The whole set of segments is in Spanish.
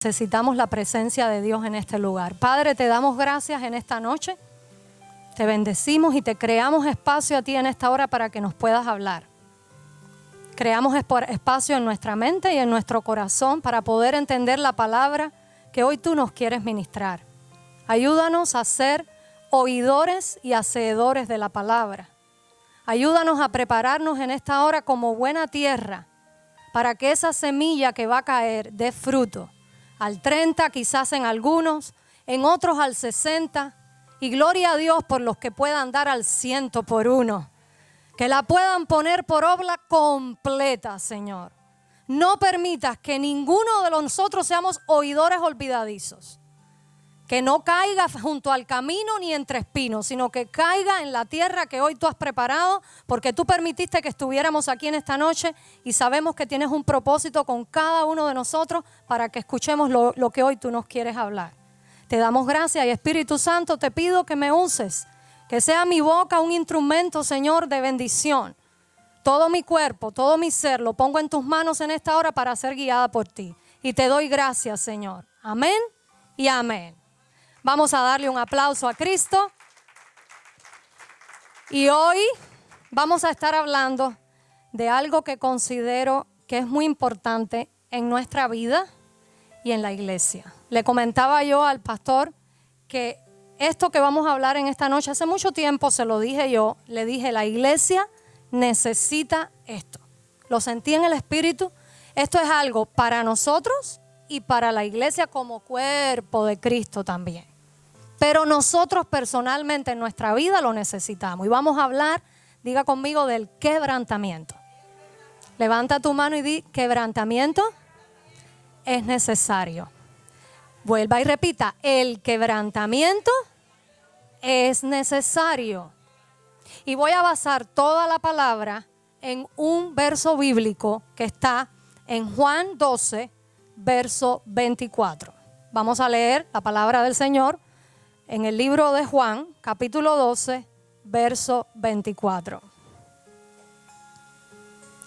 Necesitamos la presencia de Dios en este lugar. Padre, te damos gracias en esta noche. Te bendecimos y te creamos espacio a ti en esta hora para que nos puedas hablar. Creamos espacio en nuestra mente y en nuestro corazón para poder entender la palabra que hoy tú nos quieres ministrar. Ayúdanos a ser oidores y hacedores de la palabra. Ayúdanos a prepararnos en esta hora como buena tierra para que esa semilla que va a caer dé fruto. Al 30, quizás en algunos, en otros al 60. Y gloria a Dios por los que puedan dar al 100 por uno. Que la puedan poner por obra completa, Señor. No permitas que ninguno de nosotros seamos oidores olvidadizos. Que no caiga junto al camino ni entre espinos, sino que caiga en la tierra que hoy tú has preparado, porque tú permitiste que estuviéramos aquí en esta noche y sabemos que tienes un propósito con cada uno de nosotros para que escuchemos lo que hoy tú nos quieres hablar. Te damos gracias y Espíritu Santo, te pido que me uses, que sea mi boca un instrumento, Señor, de bendición. Todo mi cuerpo, todo mi ser lo pongo en tus manos en esta hora para ser guiada por ti. Y te doy gracias, Señor. Amén y amén. Vamos a darle un aplauso a Cristo. Y hoy vamos a estar hablando de algo que considero que es muy importante en nuestra vida y en la iglesia. Le comentaba yo al pastor que esto que vamos a hablar en esta noche, hace mucho tiempo se lo dije yo, le dije, la iglesia necesita esto. Lo sentí en el espíritu. Esto es algo para nosotros y para la iglesia como cuerpo de Cristo también. Pero nosotros personalmente en nuestra vida lo necesitamos. Y vamos a hablar, diga conmigo, del quebrantamiento. Levanta tu mano y di, quebrantamiento es necesario. Vuelva y repita, el quebrantamiento es necesario. Y voy a basar toda la palabra en un verso bíblico que está en Juan 12, verso 24. Vamos a leer la palabra del Señor en el libro de Juan, capítulo 12, verso 24.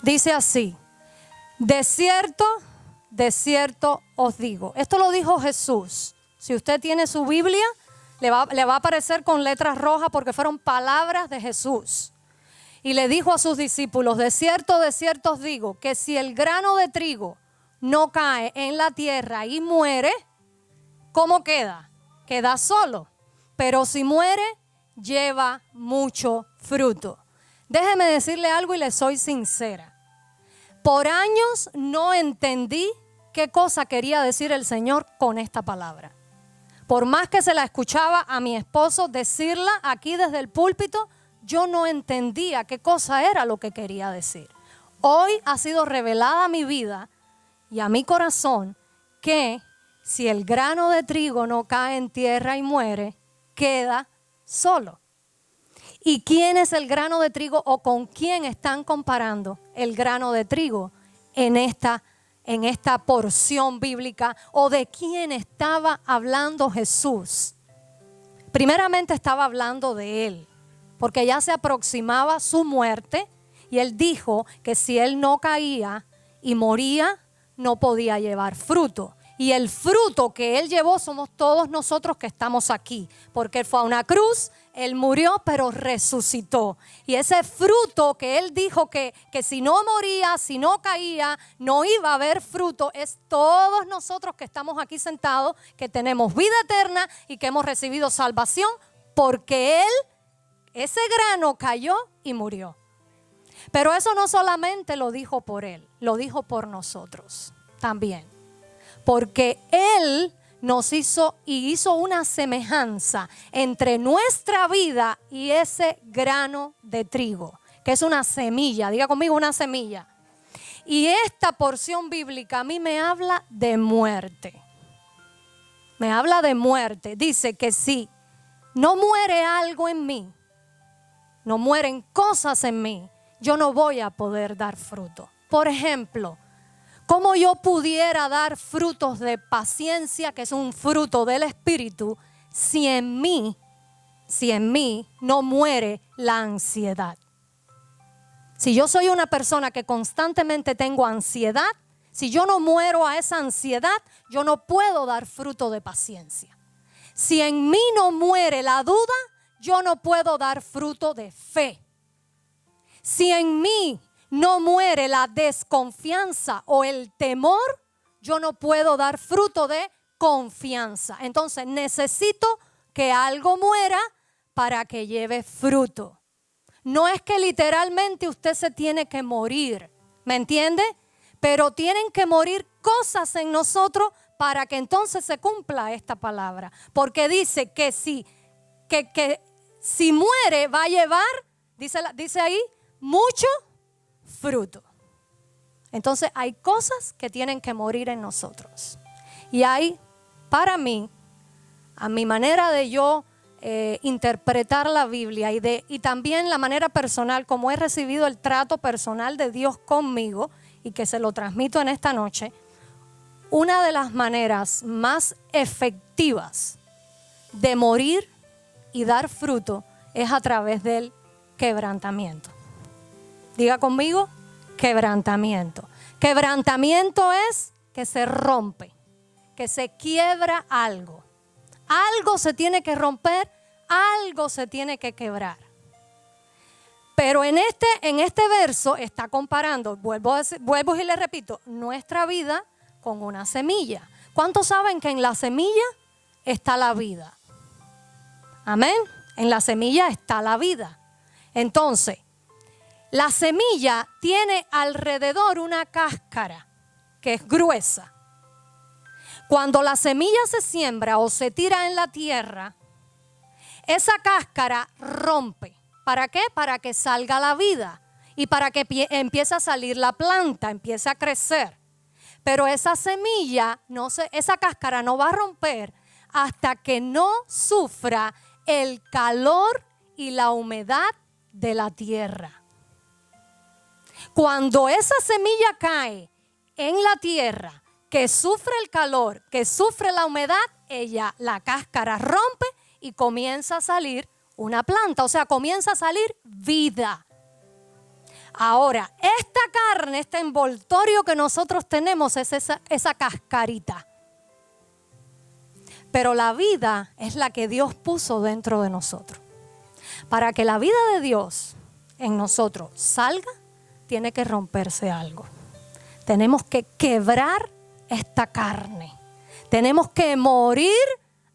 Dice así, de cierto os digo. Esto lo dijo Jesús. Si usted tiene su Biblia, le va a aparecer con letras rojas porque fueron palabras de Jesús. Y le dijo a sus discípulos, de cierto os digo, que si el grano de trigo no cae en la tierra y muere, ¿cómo queda? Queda solo. Pero si muere, lleva mucho fruto. Déjeme decirle algo y le soy sincera. Por años no entendí qué cosa quería decir el Señor con esta palabra. Por más que se la escuchaba a mi esposo decirla aquí desde el púlpito, yo no entendía qué cosa era lo que quería decir. Hoy ha sido revelada a mi vida y a mi corazón que si el grano de trigo no cae en tierra y muere, queda solo. ¿Y quién es el grano de trigo o con quién están comparando el grano de trigo en esta porción bíblica o de quién estaba hablando Jesús? Primeramente estaba hablando de él, porque ya se aproximaba su muerte y él dijo que si él no caía y moría, no podía llevar fruto. Y el fruto que él llevó somos todos nosotros que estamos aquí. Porque él fue a una cruz, él murió, pero resucitó. Y ese fruto que él dijo que si no moría, si no caía, no iba a haber fruto, es todos nosotros que estamos aquí sentados, que tenemos vida eterna y que hemos recibido salvación, porque ese grano cayó y murió. Pero eso no solamente lo dijo por él, lo dijo por nosotros también. Porque él nos hizo una semejanza entre nuestra vida y ese grano de trigo, que es una semilla, diga conmigo una semilla. Y esta porción bíblica a mí me habla de muerte. Me habla de muerte. Dice que si no muere algo en mí, no mueren cosas en mí, yo no voy a poder dar fruto. Por ejemplo, ¿cómo yo pudiera dar frutos de paciencia, que es un fruto del Espíritu, si en mí no muere la ansiedad? Si yo soy una persona que constantemente tengo ansiedad, si yo no muero a esa ansiedad, yo no puedo dar fruto de paciencia. Si en mí no muere la duda, yo no puedo dar fruto de fe. Si en mí no muere la desconfianza o el temor, yo no puedo dar fruto de confianza. Entonces necesito que algo muera para que lleve fruto. No es que literalmente usted se tiene que morir, ¿me entiende? Pero tienen que morir cosas en nosotros para que entonces se cumpla esta palabra. Porque dice que si muere va a llevar, dice ahí, mucho fruto. Entonces hay cosas que tienen que morir en nosotros. Y hay, para mí, a mi manera de yo interpretar la Biblia y también la manera personal, como he recibido el trato personal de Dios conmigo y que se lo transmito en esta noche, una de las maneras más efectivas de morir y dar fruto es a través del quebrantamiento. Diga conmigo, quebrantamiento. Quebrantamiento es que se rompe, que se quiebra algo. Algo se tiene que romper, algo se tiene que quebrar. Pero en este verso está comparando, vuelvo y le repito, nuestra vida con una semilla. ¿Cuántos saben que en la semilla está la vida? Amén. En la semilla está la vida. Entonces, la semilla tiene alrededor una cáscara que es gruesa. Cuando la semilla se siembra o se tira en la tierra, esa cáscara rompe. ¿Para qué? Para que salga la vida y para que empiece a salir la planta, empiece a crecer. Pero esa semilla, esa cáscara no va a romper hasta que no sufra el calor y la humedad de la tierra. Cuando esa semilla cae en la tierra, que sufre el calor, que sufre la humedad, la cáscara rompe y comienza a salir una planta, o sea, comienza a salir vida. Ahora, esta carne, este envoltorio que nosotros tenemos es esa cascarita. Pero la vida es la que Dios puso dentro de nosotros. Para que la vida de Dios en nosotros salga, tiene que romperse algo. Tenemos que quebrar esta carne. Tenemos que morir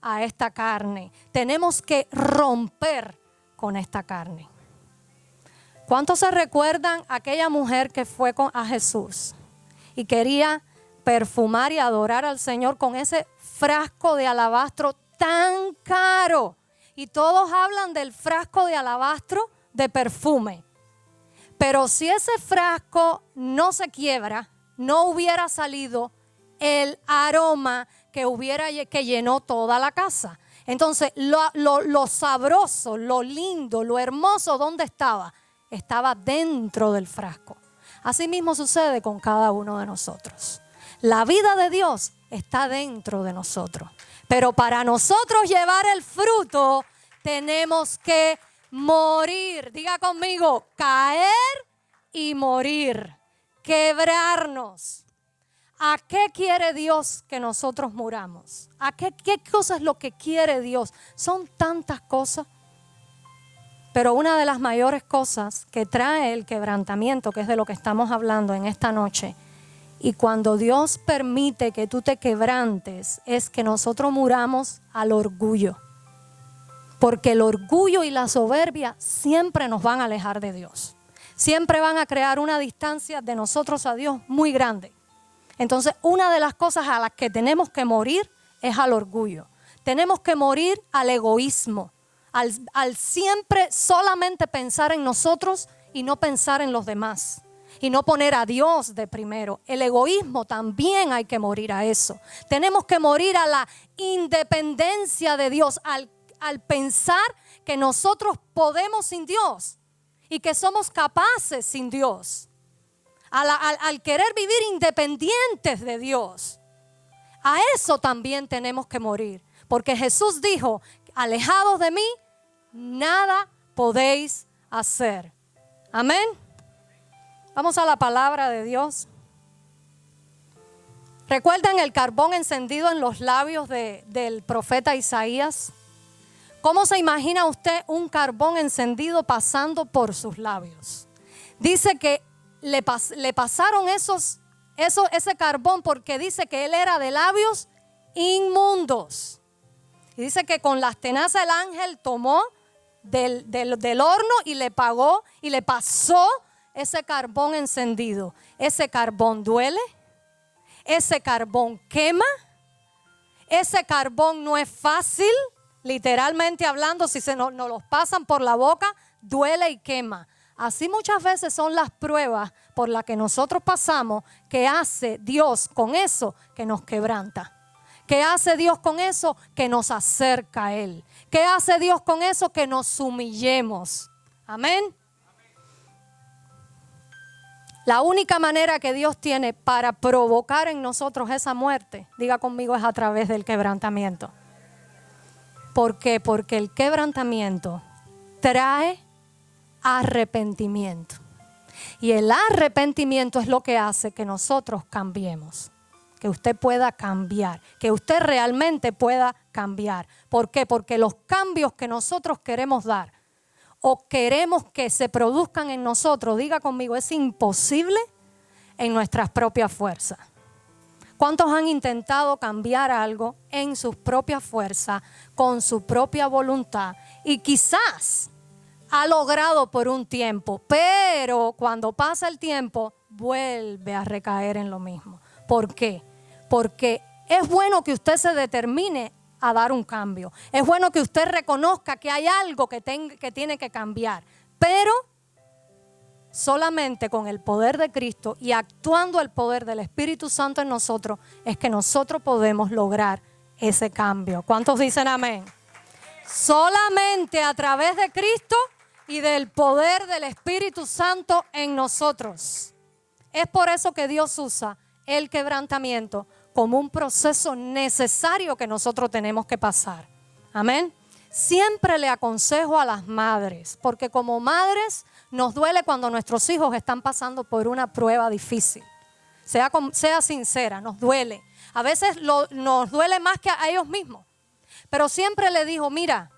a esta carne. Tenemos que romper con esta carne. ¿Cuántos se recuerdan aquella mujer que fue a Jesús y quería perfumar y adorar al Señor con ese frasco de alabastro tan caro? Y todos hablan del frasco de alabastro de perfume. Pero si ese frasco no se quiebra, no hubiera salido el aroma que llenó toda la casa. Entonces, lo sabroso, lo lindo, lo hermoso, ¿dónde estaba? Estaba dentro del frasco. Así mismo sucede con cada uno de nosotros. La vida de Dios está dentro de nosotros. Pero para nosotros llevar el fruto, tenemos que morir. Diga conmigo, caer y morir. Quebrarnos. ¿A qué quiere Dios que nosotros muramos? ¿A qué cosa es lo que quiere Dios? Son tantas cosas. Pero una de las mayores cosas que trae el quebrantamiento, que es de lo que estamos hablando en esta noche, y cuando Dios permite que tú te quebrantes, es que nosotros muramos al orgullo. Porque el orgullo y la soberbia siempre nos van a alejar de Dios. Siempre van a crear una distancia de nosotros a Dios muy grande. Entonces, una de las cosas a las que tenemos que morir es al orgullo. Tenemos que morir al egoísmo, al siempre solamente pensar en nosotros y no pensar en los demás. Y no poner a Dios de primero. El egoísmo también hay que morir a eso. Tenemos que morir a la independencia de Dios, al pensar que nosotros podemos sin Dios y que somos capaces sin Dios. Al querer vivir independientes de Dios. A eso también tenemos que morir. Porque Jesús dijo, alejados de mí, nada podéis hacer. Amén. Vamos a la palabra de Dios. ¿Recuerdan el carbón encendido en los labios del profeta Isaías? ¿Cómo se imagina usted un carbón encendido pasando por sus labios? Dice que le pasaron ese carbón porque dice que él era de labios inmundos. Y dice que con las tenazas el ángel tomó del horno y le pagó y le pasó ese carbón encendido. Ese carbón duele, ese carbón quema, ese carbón no es fácil, literalmente hablando, si nos los pasan por la boca, duele y quema. Así muchas veces son las pruebas por las que nosotros pasamos, que hace Dios con eso que nos quebranta. ¿Qué hace Dios con eso? Que nos acerca a Él. ¿Qué hace Dios con eso? Que nos humillemos. Amén. La única manera que Dios tiene para provocar en nosotros esa muerte, diga conmigo, es a través del quebrantamiento. ¿Por qué? Porque el quebrantamiento trae arrepentimiento. Y el arrepentimiento es lo que hace que nosotros cambiemos. Que usted pueda cambiar, que usted realmente pueda cambiar. ¿Por qué? Porque los cambios que nosotros queremos dar o queremos que se produzcan en nosotros, diga conmigo, es imposible en nuestras propias fuerzas. ¿Cuántos han intentado cambiar algo en sus propias fuerzas, con su propia voluntad? Y quizás ha logrado por un tiempo, pero cuando pasa el tiempo vuelve a recaer en lo mismo. ¿Por qué? Porque es bueno que usted se determine a dar un cambio. Es bueno que usted reconozca que hay algo que tiene que cambiar. Pero solamente con el poder de Cristo y actuando el poder del Espíritu Santo en nosotros es que nosotros podemos lograr ese cambio. ¿Cuántos dicen amén? Solamente a través de Cristo y del poder del Espíritu Santo en nosotros. Es por eso que Dios usa el quebrantamiento como un proceso necesario que nosotros tenemos que pasar. Amén. Siempre le aconsejo a las madres, porque como madres nos duele cuando nuestros hijos están pasando por una prueba difícil. Sea sincera, nos duele. A veces nos duele más que a ellos mismos. Pero siempre le digo, mira,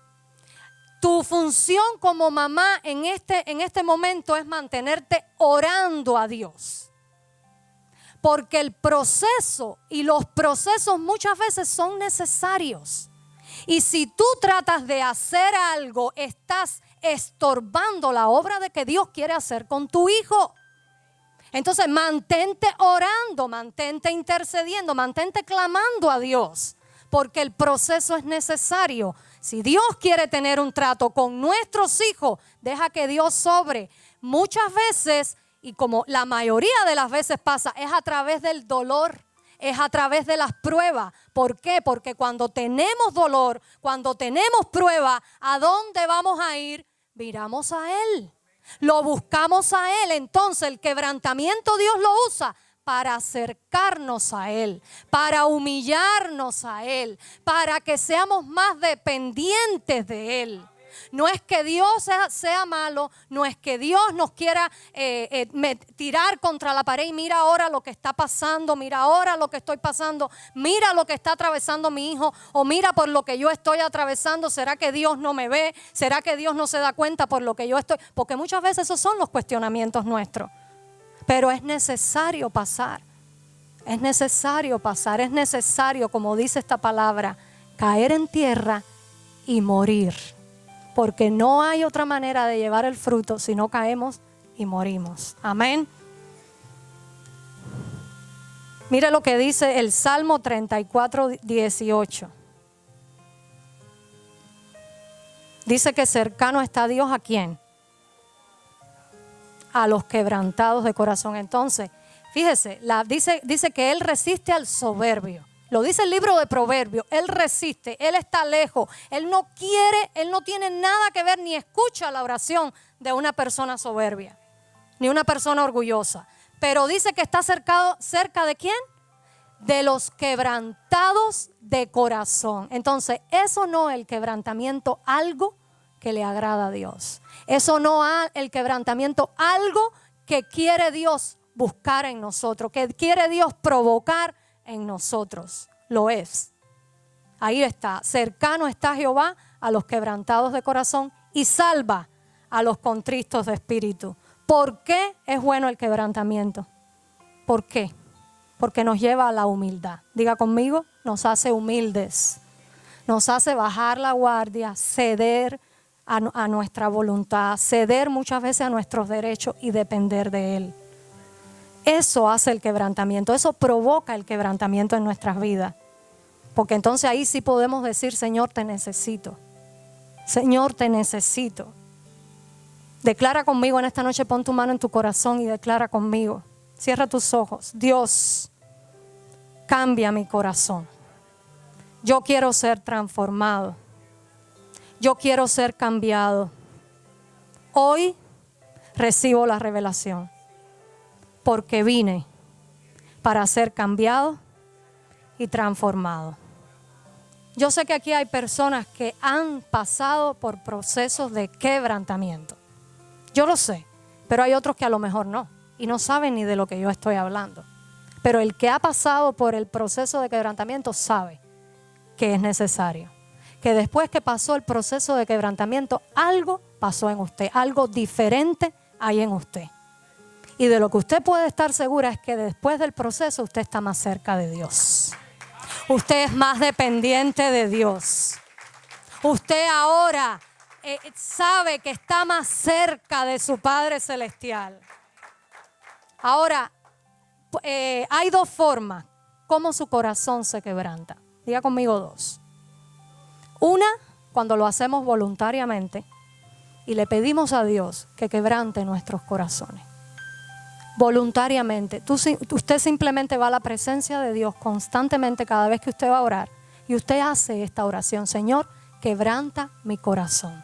tu función como mamá en este momento es mantenerte orando a Dios. Porque el proceso y los procesos muchas veces son necesarios. Y si tú tratas de hacer algo, estás estorbando la obra de que Dios quiere hacer con tu hijo. Entonces mantente orando, mantente intercediendo, mantente clamando a Dios. Porque el proceso es necesario. Si Dios quiere tener un trato con nuestros hijos, deja que Dios sobre. Muchas veces, y como la mayoría de las veces pasa, es a través del dolor, es a través de las pruebas. ¿Por qué? Porque cuando tenemos dolor, cuando tenemos prueba, ¿a dónde vamos a ir? Miramos a Él, lo buscamos a Él. Entonces el quebrantamiento Dios lo usa para acercarnos a Él, para humillarnos a Él, para que seamos más dependientes de Él. No es que Dios sea malo, no es que Dios nos quiera tirar contra la pared y mira ahora lo que está pasando, mira ahora lo que estoy pasando, mira lo que está atravesando mi hijo o mira por lo que yo estoy atravesando. ¿Será que Dios no me ve? ¿Será que Dios no se da cuenta por lo que yo estoy? Porque muchas veces esos son los cuestionamientos nuestros. Pero es necesario pasar, es necesario, como dice esta palabra, caer en tierra y morir. Porque no hay otra manera de llevar el fruto si no caemos y morimos. Amén. Mire lo que dice el Salmo 34:18. Dice que cercano está Dios, ¿a quién? A los quebrantados de corazón. Entonces, fíjese, dice que Él resiste al soberbio. Lo dice el libro de Proverbios. Él resiste, Él está lejos. Él no quiere, Él no tiene nada que ver ni escucha la oración de una persona soberbia, ni una persona orgullosa. Pero dice que está cerca ¿de quién? De los quebrantados de corazón. Entonces, eso no es el quebrantamiento algo que le agrada a Dios. Eso no es el quebrantamiento algo que quiere Dios buscar en nosotros, que quiere Dios provocar en nosotros. Lo es. Ahí está. Cercano está Jehová a los quebrantados de corazón y salva a los contristos de espíritu. ¿Por qué es bueno el quebrantamiento? ¿Por qué? Porque nos lleva a la humildad. Diga conmigo, nos hace humildes. Nos hace bajar la guardia, ceder a nuestra voluntad, ceder muchas veces a nuestros derechos y depender de Él. Eso hace el quebrantamiento, eso provoca el quebrantamiento en nuestras vidas. Porque entonces ahí sí podemos decir, Señor, te necesito. Señor, te necesito. Declara conmigo en esta noche, pon tu mano en tu corazón y declara conmigo. Cierra tus ojos. Dios, cambia mi corazón. Yo quiero ser transformado. Yo quiero ser cambiado. Hoy recibo la revelación. Porque vine para ser cambiado y transformado. Yo sé que aquí hay personas que han pasado por procesos de quebrantamiento. Yo lo sé, pero hay otros que a lo mejor no. Y no saben ni de lo que yo estoy hablando. Pero el que ha pasado por el proceso de quebrantamiento sabe que es necesario. Que después que pasó el proceso de quebrantamiento, algo pasó en usted, algo diferente hay en usted. Y de lo que usted puede estar segura es que después del proceso usted está más cerca de Dios. Usted es más dependiente de Dios. Usted ahora sabe que está más cerca de su Padre Celestial. Ahora, hay dos formas como su corazón se quebranta. Diga conmigo dos. Una, cuando lo hacemos voluntariamente y le pedimos a Dios que quebrante nuestros corazones. Voluntariamente. Usted simplemente va a la presencia de Dios constantemente cada vez que usted va a orar. Y usted hace esta oración. Señor, quebranta mi corazón.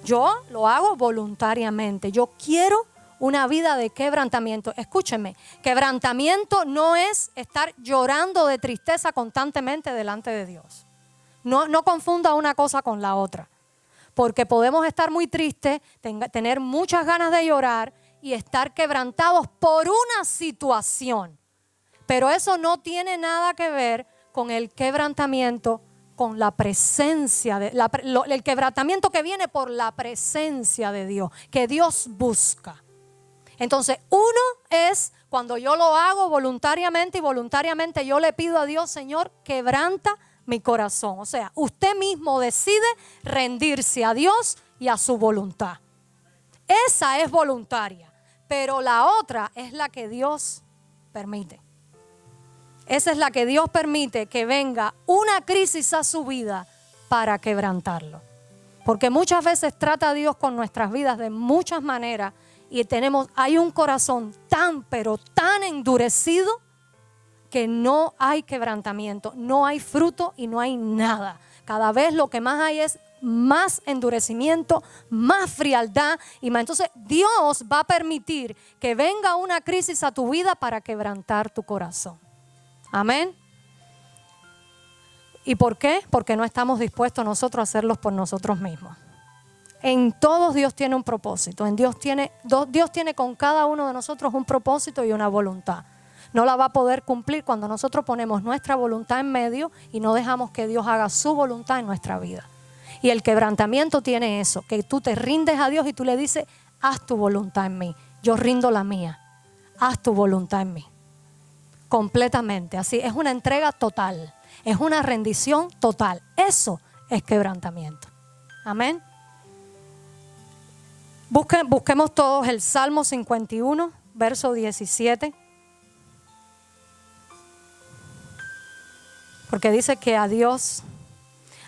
Yo lo hago voluntariamente. Yo quiero una vida de quebrantamiento. Escúcheme, quebrantamiento no es estar llorando de tristeza constantemente delante de Dios. No confunda una cosa con la otra. Porque podemos estar muy tristes, tener muchas ganas de llorar y estar quebrantados por una situación. Pero eso no tiene nada que ver con el quebrantamiento, con la presencia, el quebrantamiento que viene por la presencia de Dios, que Dios busca. Entonces, uno es cuando yo lo hago voluntariamente y voluntariamente yo le pido a Dios, Señor, quebranta mi corazón. O sea, usted mismo decide rendirse a Dios y a su voluntad. Esa es voluntaria. Pero la otra es la que Dios permite. Esa es la que Dios permite que venga una crisis a su vida para quebrantarlo. Porque muchas veces trata Dios con nuestras vidas de muchas maneras y hay un corazón tan, pero tan endurecido que no hay quebrantamiento, no hay fruto y no hay nada. Cada vez lo que más hay es más endurecimiento, más frialdad y más. Entonces Dios va a permitir que venga una crisis a tu vida para quebrantar tu corazón. Amén. ¿Y por qué? Porque no estamos dispuestos nosotros a hacerlos por nosotros mismos. En todos Dios tiene un propósito. Dios tiene con cada uno de nosotros un propósito y una voluntad. No la va a poder cumplir cuando nosotros ponemos nuestra voluntad en medio y no dejamos que Dios haga su voluntad en nuestra vida. Y el quebrantamiento tiene eso, que tú te rindes a Dios y tú le dices, haz tu voluntad en mí, yo rindo la mía, haz tu voluntad en mí. Completamente, así, es una entrega total, es una rendición total. Eso es quebrantamiento. Amén. Busquemos todos el Salmo 51, verso 17. Porque dice que a Dios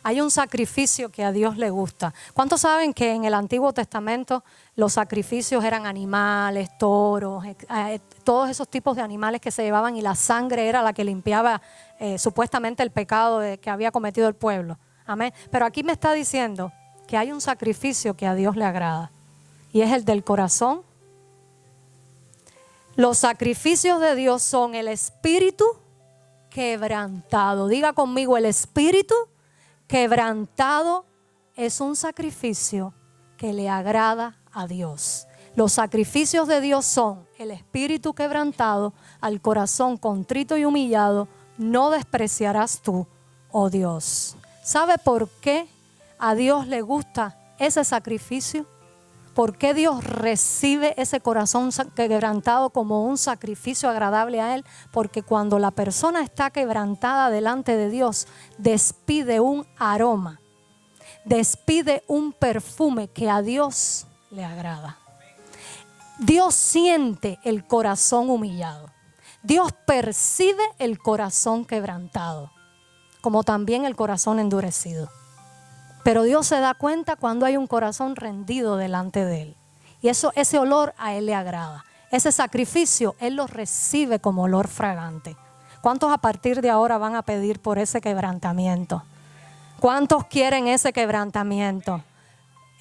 hay un sacrificio que a Dios le gusta. ¿Cuántos saben que en el Antiguo Testamento los sacrificios eran animales, toros, todos esos tipos de animales que se llevaban y la sangre era la que limpiaba supuestamente el pecado que había cometido el pueblo? Amén. Pero aquí me está diciendo que hay un sacrificio que a Dios le agrada y es el del corazón. Los sacrificios de Dios son el espíritu quebrantado. Diga conmigo, el espíritu quebrantado es un sacrificio que le agrada a Dios. Los sacrificios de Dios son el espíritu quebrantado, al corazón contrito y humillado, no despreciarás tú, oh Dios. ¿Sabe por qué a Dios le gusta ese sacrificio? ¿Por qué Dios recibe ese corazón quebrantado como un sacrificio agradable a Él? Porque cuando la persona está quebrantada delante de Dios, despide un aroma, despide un perfume que a Dios le agrada. Dios siente el corazón humillado. Dios percibe el corazón quebrantado, como también el corazón endurecido. Pero Dios se da cuenta cuando hay un corazón rendido delante de Él. Y ese olor a Él le agrada. Ese sacrificio Él lo recibe como olor fragante. ¿Cuántos a partir de ahora van a pedir por ese quebrantamiento? ¿Cuántos quieren ese quebrantamiento?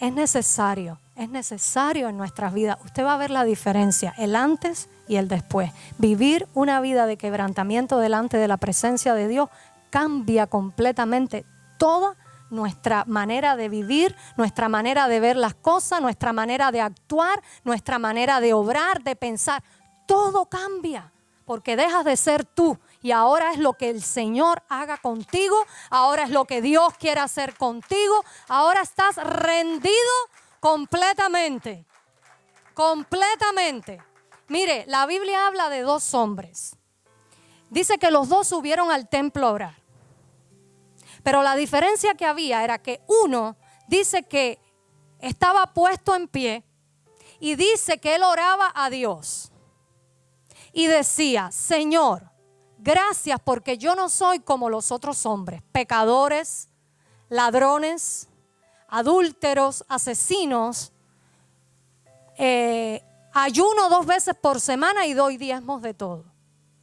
Es necesario en nuestras vidas. Usted va a ver la diferencia, el antes y el después. Vivir una vida de quebrantamiento delante de la presencia de Dios cambia completamente toda nuestra manera de vivir, nuestra manera de ver las cosas, nuestra manera de actuar, nuestra manera de obrar, de pensar. Todo cambia porque dejas de ser tú y ahora es lo que el Señor haga contigo, ahora es lo que Dios quiere hacer contigo, ahora estás rendido completamente, completamente. Mire, la Biblia habla de 2 hombres. Dice que los 2 subieron al templo a orar. Pero la diferencia que había era que uno dice que estaba puesto en pie y dice que él oraba a Dios. Y decía, Señor, gracias porque yo no soy como los otros hombres, pecadores, ladrones, adúlteros, asesinos. Ayuno 2 veces por semana y doy diezmos de todo.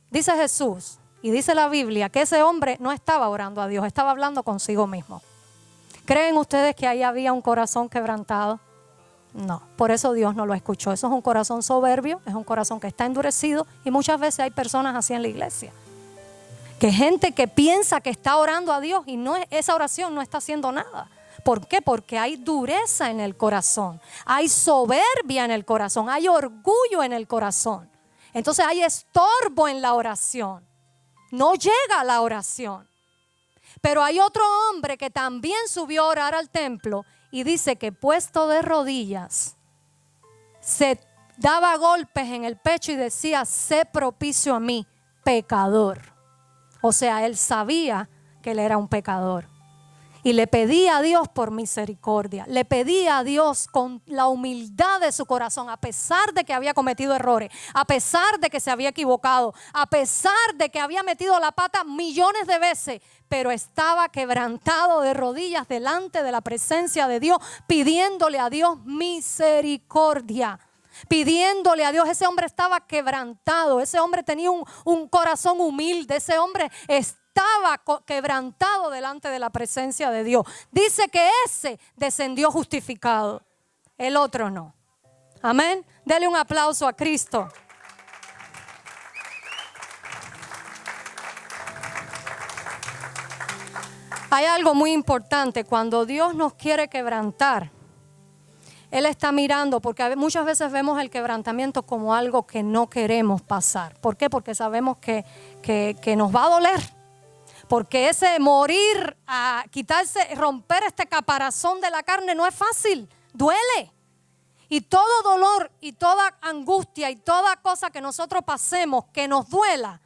Dice Jesús. Y dice la Biblia que ese hombre no estaba orando a Dios, estaba hablando consigo mismo. ¿Creen ustedes que ahí había un corazón quebrantado? No, por eso Dios no lo escuchó. Eso es un corazón soberbio, es un corazón que está endurecido y muchas veces hay personas así en la iglesia. Que gente que piensa que está orando a Dios y no, esa oración no está haciendo nada. ¿Por qué? Porque hay dureza en el corazón, hay soberbia en el corazón, hay orgullo en el corazón. Entonces hay estorbo en la oración. No llega a la oración. Pero hay otro hombre que también subió a orar al templo y dice que puesto de rodillas se daba golpes en el pecho y decía, sé propicio a mí, pecador. O sea, él sabía que él era un pecador. Y le pedía a Dios por misericordia, le pedía a Dios con la humildad de su corazón, a pesar de que había cometido errores, a pesar de que se había equivocado, a pesar de que había metido la pata millones de veces, pero estaba quebrantado de rodillas delante de la presencia de Dios, pidiéndole a Dios misericordia. Pidiéndole a Dios, ese hombre estaba quebrantado, ese hombre tenía un corazón humilde, ese hombre estaba quebrantado delante de la presencia de Dios. Dice que ese descendió justificado, el otro no. Amén. Dele un aplauso a Cristo. Hay algo muy importante cuando Dios nos quiere quebrantar. Él está mirando, porque muchas veces vemos el quebrantamiento como algo que no queremos pasar. ¿Por qué? Porque sabemos que nos va a doler. Porque ese morir, a quitarse, romper este caparazón de la carne no es fácil, duele. Y todo dolor y toda angustia y toda cosa que nosotros pasemos, que nos duela,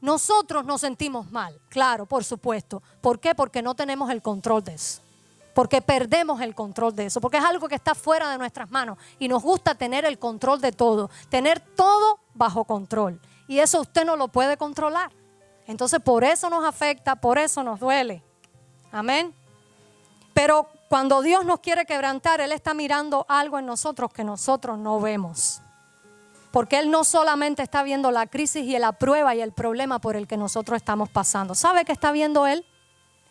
nosotros nos sentimos mal. Claro, por supuesto. ¿Por qué? Porque no tenemos el control de eso. Porque perdemos el control de eso, porque es algo que está fuera de nuestras manos y nos gusta tener el control de todo, tener todo bajo control y eso usted no lo puede controlar. Entonces por eso nos afecta, por eso nos duele. Amén. Pero cuando Dios nos quiere quebrantar, Él está mirando algo en nosotros que nosotros no vemos. Porque Él no solamente está viendo la crisis y la prueba y el problema por el que nosotros estamos pasando. ¿Sabe qué está viendo Él?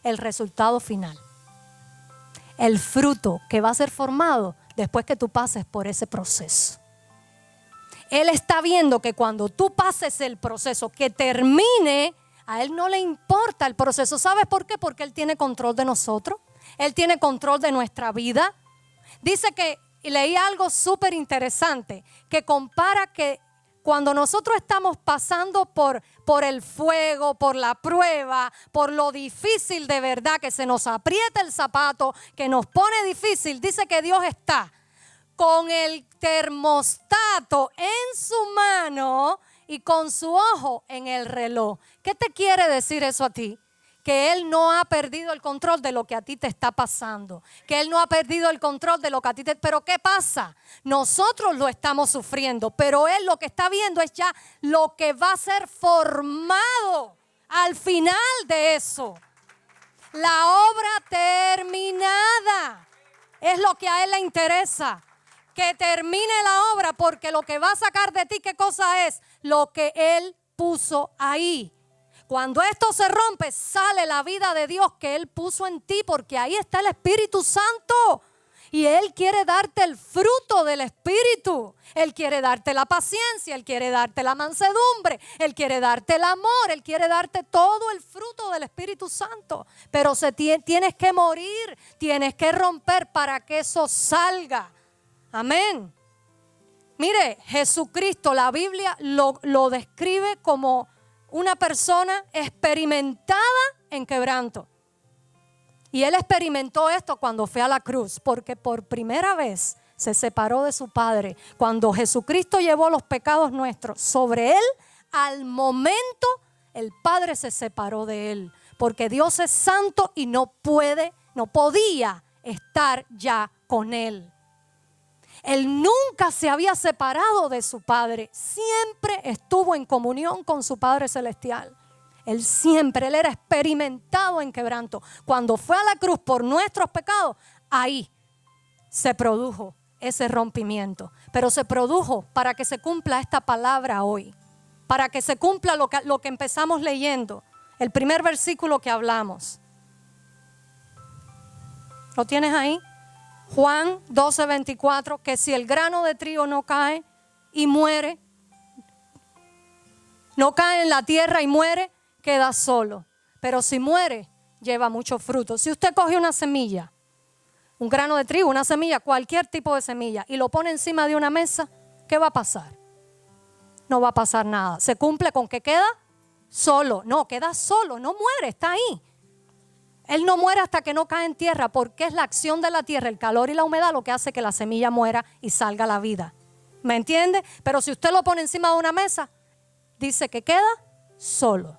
El resultado final. El fruto que va a ser formado después que tú pases por ese proceso. Él está viendo que cuando tú pases el proceso, que termine, a Él no le importa el proceso. ¿Sabes por qué? Porque Él tiene control de nosotros. Él tiene control de nuestra vida. Dice que, y leí algo súper interesante, que compara que cuando nosotros estamos pasando por el fuego, por la prueba, por lo difícil de verdad, que se nos aprieta el zapato, que nos pone difícil, dice que Dios está con el termostato en su mano y con su ojo en el reloj. ¿Qué te quiere decir eso a ti? Que Él no ha perdido el control de lo que a ti te está pasando. Que Él no ha perdido el control de lo que a ti te... Pero ¿qué pasa? Nosotros lo estamos sufriendo, pero Él lo que está viendo es ya lo que va a ser formado al final de eso. La obra terminada es lo que a Él le interesa. Que termine la obra, porque lo que va a sacar de ti, ¿qué cosa es? Lo que Él puso ahí. Cuando esto se rompe, sale la vida de Dios que Él puso en ti, porque ahí está el Espíritu Santo. Y Él quiere darte el fruto del Espíritu. Él quiere darte la paciencia, Él quiere darte la mansedumbre, Él quiere darte el amor, Él quiere darte todo el fruto del Espíritu Santo. Pero tienes que morir, tienes que romper para que eso salga. Amén. Mire, Jesucristo, la Biblia lo describe como una persona experimentada en quebranto. Y Él experimentó esto cuando fue a la cruz, porque por primera vez se separó de su Padre. Cuando Jesucristo llevó los pecados nuestros sobre Él, al momento el Padre se separó de Él, porque Dios es santo y no podía estar ya con Él. Él nunca se había separado de su Padre, siempre estuvo en comunión con su Padre Celestial. Él era experimentado en quebranto. Cuando fue a la cruz por nuestros pecados, ahí se produjo ese rompimiento. Pero se produjo para que se cumpla esta palabra hoy, para que se cumpla lo que empezamos leyendo, el primer versículo que hablamos. ¿Lo tienes ahí? Juan 12:24, que si el grano de trigo no cae y muere, no cae en la tierra y muere, queda solo. Pero si muere, lleva mucho fruto. Si usted coge una semilla, un grano de trigo, una semilla, cualquier tipo de semilla, y lo pone encima de una mesa, ¿qué va a pasar? No va a pasar nada. Se cumple con que queda solo. No, queda solo, no muere, está ahí. Él no muere hasta que no cae en tierra, porque es la acción de la tierra, el calor y la humedad lo que hace que la semilla muera y salga la vida. ¿Me entiende? Pero si usted lo pone encima de una mesa, dice que queda solo.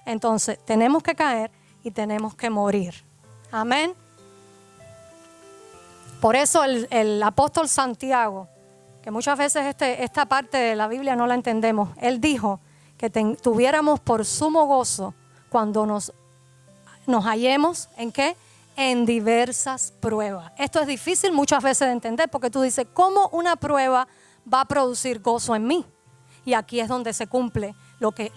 Entonces tenemos que caer y tenemos que morir. Amén. Por eso el apóstol Santiago, que muchas veces esta parte de la Biblia no la entendemos, él dijo que tuviéramos por sumo gozo cuando nos hallemos ¿en qué? En diversas pruebas. Esto es difícil muchas veces de entender, porque tú dices, ¿cómo una prueba va a producir gozo en mí? Y aquí es donde se cumple lo que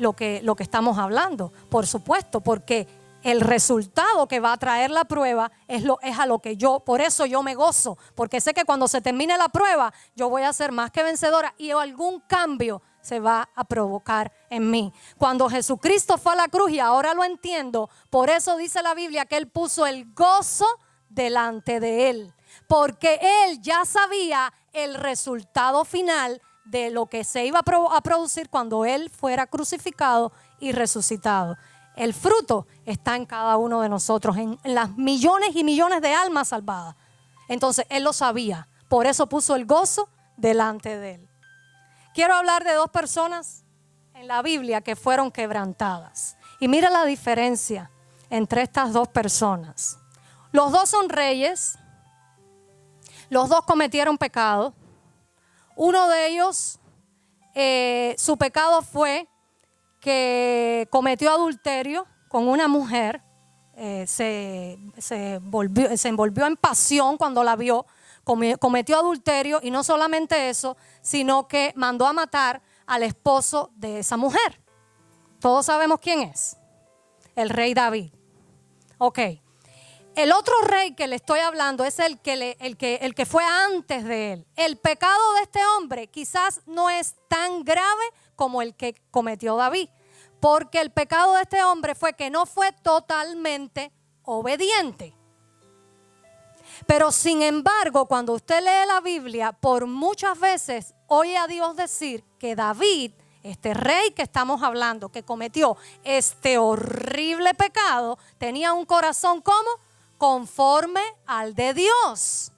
estamos hablando. Por supuesto, porque el resultado que va a traer la prueba es a lo que por eso yo me gozo, porque sé que cuando se termine la prueba, yo voy a ser más que vencedora y algún cambio se va a provocar en mí. Cuando Jesucristo fue a la cruz, y ahora lo entiendo, por eso dice la Biblia que Él puso el gozo delante de Él, porque Él ya sabía el resultado final de lo que se iba a producir cuando Él fuera crucificado y resucitado. El fruto está en cada uno de nosotros, en las millones y millones de almas salvadas. Entonces Él lo sabía, por eso puso el gozo delante de Él. Quiero hablar de dos personas en la Biblia que fueron quebrantadas. Y mira la diferencia entre estas dos personas. Los dos son reyes, los dos cometieron pecado. Uno de ellos, su pecado fue que cometió adulterio con una mujer, se envolvió en pasión cuando la vio, cometió adulterio, y no solamente eso, sino que mandó a matar al esposo de esa mujer. Todos sabemos quién es, el rey David. Ok, el otro rey que le estoy hablando es el que fue antes de él. El pecado de este hombre quizás no es tan grave como el que cometió David, porque el pecado de este hombre fue que no fue totalmente obediente. Pero sin embargo, cuando usted lee la Biblia, por muchas veces oye a Dios decir que David, este rey que estamos hablando, que cometió este horrible pecado, tenía un corazón ¿cómo? Conforme al de Dios.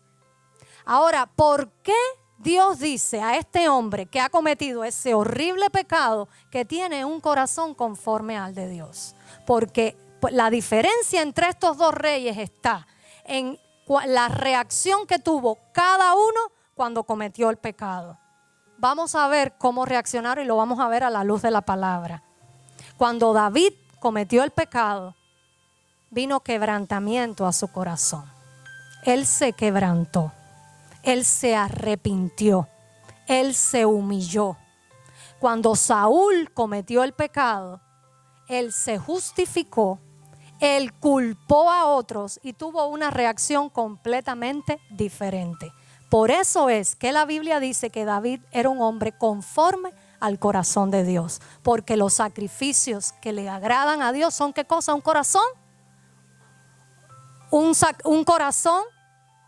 Ahora, ¿por qué Dios dice a este hombre que ha cometido ese horrible pecado que tiene un corazón conforme al de Dios? Porque la diferencia entre estos dos reyes está en la reacción que tuvo cada uno cuando cometió el pecado. Vamos a ver cómo reaccionaron y lo vamos a ver a la luz de la palabra. Cuando David cometió el pecado, vino quebrantamiento a su corazón. Él se quebrantó. Él se arrepintió, él se humilló. Cuando Saúl cometió el pecado, él se justificó, él culpó a otros y tuvo una reacción completamente diferente. Por eso es que la Biblia dice que David era un hombre conforme al corazón de Dios, porque los sacrificios que le agradan a Dios son ¿qué cosa? Un corazón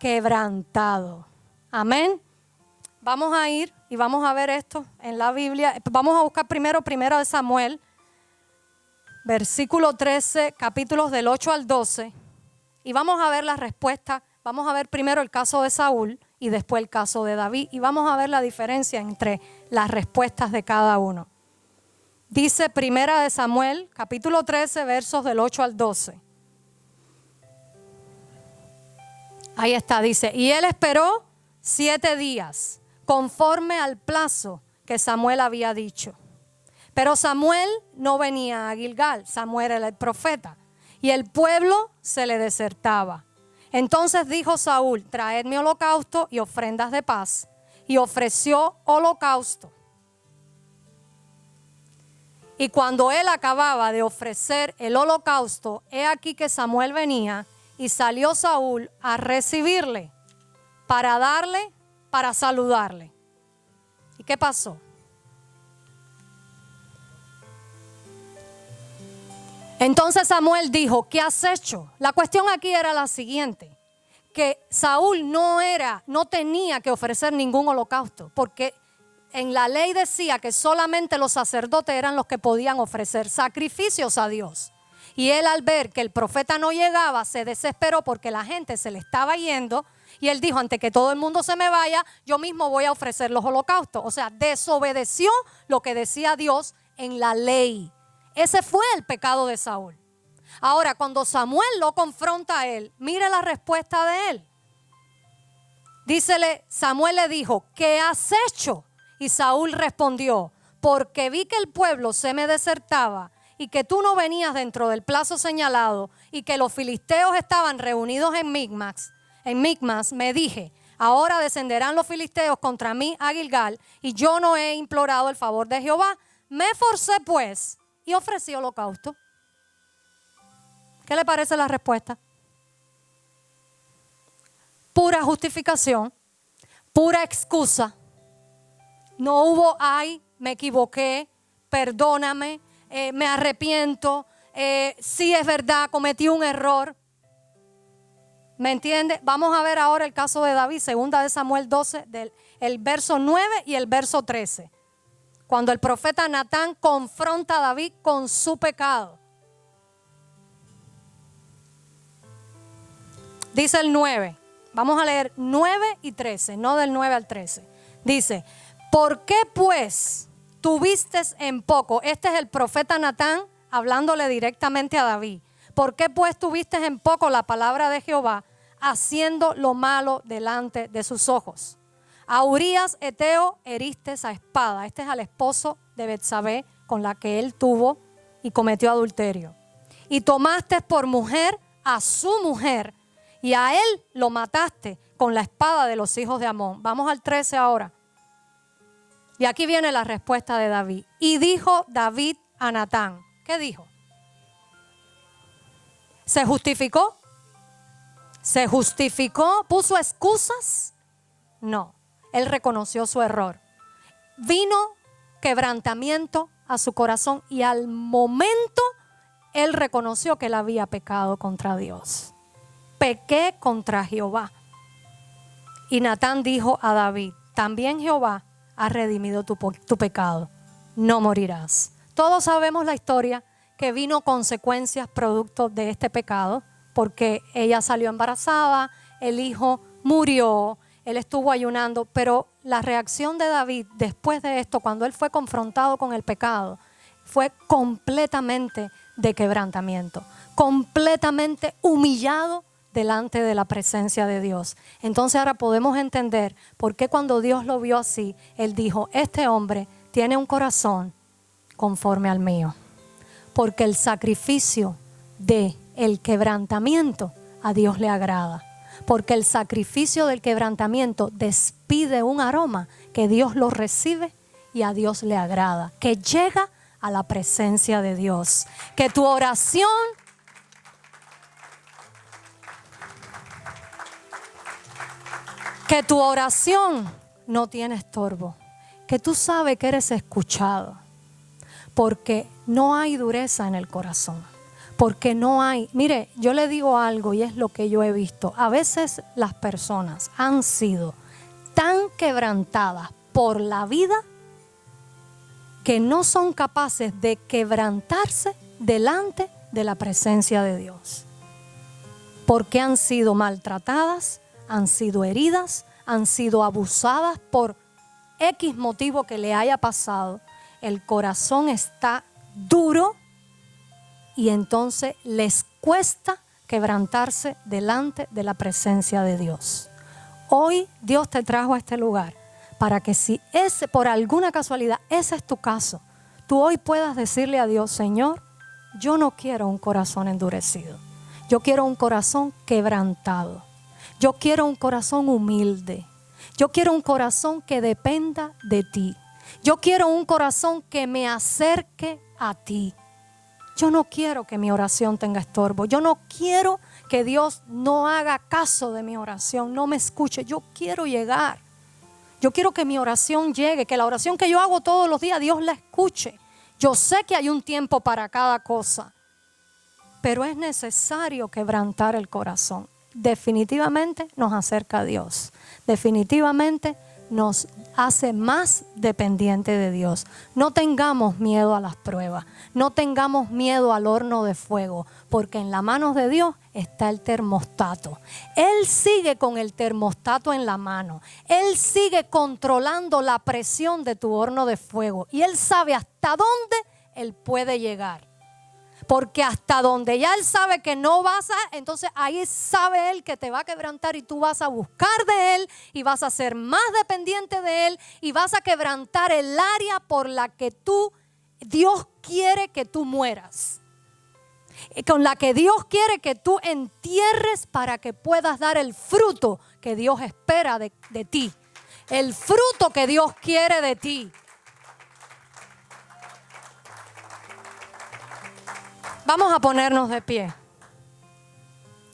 quebrantado. Amén. Vamos a ir y vamos a ver esto en la Biblia. Vamos a buscar primero de Samuel, versículo 13, capítulos del 8 al 12. Y vamos a ver la respuesta. Vamos a ver primero el caso de Saúl y después el caso de David. Y vamos a ver la diferencia entre las respuestas de cada uno. Dice primera de Samuel, capítulo 13, versos del 8 al 12. Ahí está, dice, y él esperó 7 días, conforme al plazo que Samuel había dicho. Pero Samuel no venía a Gilgal, Samuel era el profeta, y el pueblo se le desertaba. Entonces dijo Saúl, traedme holocausto y ofrendas de paz, y ofreció holocausto. Y cuando él acababa de ofrecer el holocausto, he aquí que Samuel venía, y salió Saúl a recibirle, para saludarle. ¿Y qué pasó? Entonces Samuel dijo, ¿qué has hecho? La cuestión aquí era la siguiente, que Saúl no tenía que ofrecer ningún holocausto, porque en la ley decía que solamente los sacerdotes eran los que podían ofrecer sacrificios a Dios. Y él, al ver que el profeta no llegaba, se desesperó porque la gente se le estaba yendo. Y él dijo, antes que todo el mundo se me vaya, yo mismo voy a ofrecer los holocaustos. O sea, desobedeció lo que decía Dios en la ley. Ese fue el pecado de Saúl. Ahora, cuando Samuel lo confronta a él, mire la respuesta de él. Samuel le dijo, ¿qué has hecho? Y Saúl respondió, porque vi que el pueblo se me desertaba y que tú no venías dentro del plazo señalado y que los filisteos estaban reunidos en Micmas, me dije, ahora descenderán los filisteos contra mí a Gilgal y yo no he implorado el favor de Jehová. Me forcé pues y ofrecí holocausto. ¿Qué le parece la respuesta? Pura justificación, pura excusa. No hubo, me equivoqué, perdóname, me arrepiento, sí es verdad, cometí un error. ¿Me entiende? Vamos a ver ahora el caso de David, segunda de Samuel 12, el verso 9 y el verso 13. Cuando el profeta Natán confronta a David con su pecado. Dice el 9, vamos a leer 9 y 13, no del 9 al 13. Dice, ¿por qué pues tuviste en poco? Este es el profeta Natán hablándole directamente a David. ¿Por qué pues tuviste en poco la palabra de Jehová, haciendo lo malo delante de sus ojos? A Urías Eteo heriste a espada. Este es al esposo de Betsabé, con la que él tuvo y cometió adulterio. Y tomaste por mujer a su mujer, y a él lo mataste con la espada de los hijos de Amón. Vamos al 13 ahora. Y aquí viene la respuesta de David. Y dijo David a Natán. ¿Qué dijo? ¿Se justificó? ¿Se justificó? ¿Puso excusas? No. Él reconoció su error. Vino quebrantamiento a su corazón y al momento él reconoció que él había pecado contra Dios. Pequé contra Jehová. Y Natán dijo a David, también Jehová ha redimido tu pecado. No morirás. Todos sabemos la historia, que vino consecuencias producto de este pecado, porque ella salió embarazada, el hijo murió, él estuvo ayunando, pero la reacción de David después de esto, cuando él fue confrontado con el pecado, fue completamente de quebrantamiento, completamente humillado delante de la presencia de Dios. Entonces ahora podemos entender por qué cuando Dios lo vio así, él dijo, este hombre tiene un corazón conforme al mío. Porque el sacrificio de el quebrantamiento a Dios le agrada. Porque el sacrificio del quebrantamiento despide un aroma que Dios lo recibe y a Dios le agrada. Que llega a la presencia de Dios. Que tu oración no tiene estorbo. Que tú sabes que eres escuchado. Porque no hay dureza en el corazón. Porque no hay, mire, yo le digo algo y es lo que yo he visto. A veces las personas han sido tan quebrantadas por la vida que no son capaces de quebrantarse delante de la presencia de Dios. Porque han sido maltratadas, han sido heridas, han sido abusadas por X motivo que le haya pasado. El corazón está duro y entonces les cuesta quebrantarse delante de la presencia de Dios. Hoy Dios te trajo a este lugar para que si ese, por alguna casualidad, ese es tu caso, tú hoy puedas decirle a Dios, Señor, yo no quiero un corazón endurecido. Yo quiero un corazón quebrantado. Yo quiero un corazón humilde. Yo quiero un corazón que dependa de ti. Yo quiero un corazón que me acerque a ti. Yo no quiero que mi oración tenga estorbo. Yo no quiero que Dios no haga caso de mi oración, no me escuche. Yo quiero llegar. Yo quiero que mi oración llegue, que la oración que yo hago todos los días, Dios la escuche. Yo sé que hay un tiempo para cada cosa, pero es necesario quebrantar el corazón. Definitivamente nos acerca a Dios. Definitivamente nos hace más dependiente de Dios. No tengamos miedo a las pruebas, no tengamos miedo al horno de fuego, porque en las manos de Dios está el termostato. Él sigue con el termostato en la mano. Él sigue controlando la presión de tu horno de fuego y Él sabe hasta dónde Él puede llegar. Porque hasta donde ya Él sabe que no vas a, entonces ahí sabe Él que te va a quebrantar y tú vas a buscar de Él y vas a ser más dependiente de Él y vas a quebrantar el área por la que Dios quiere que tú mueras. Con la que Dios quiere que tú entierres para que puedas dar el fruto que Dios espera de ti. El fruto que Dios quiere de ti. Vamos a ponernos de pie.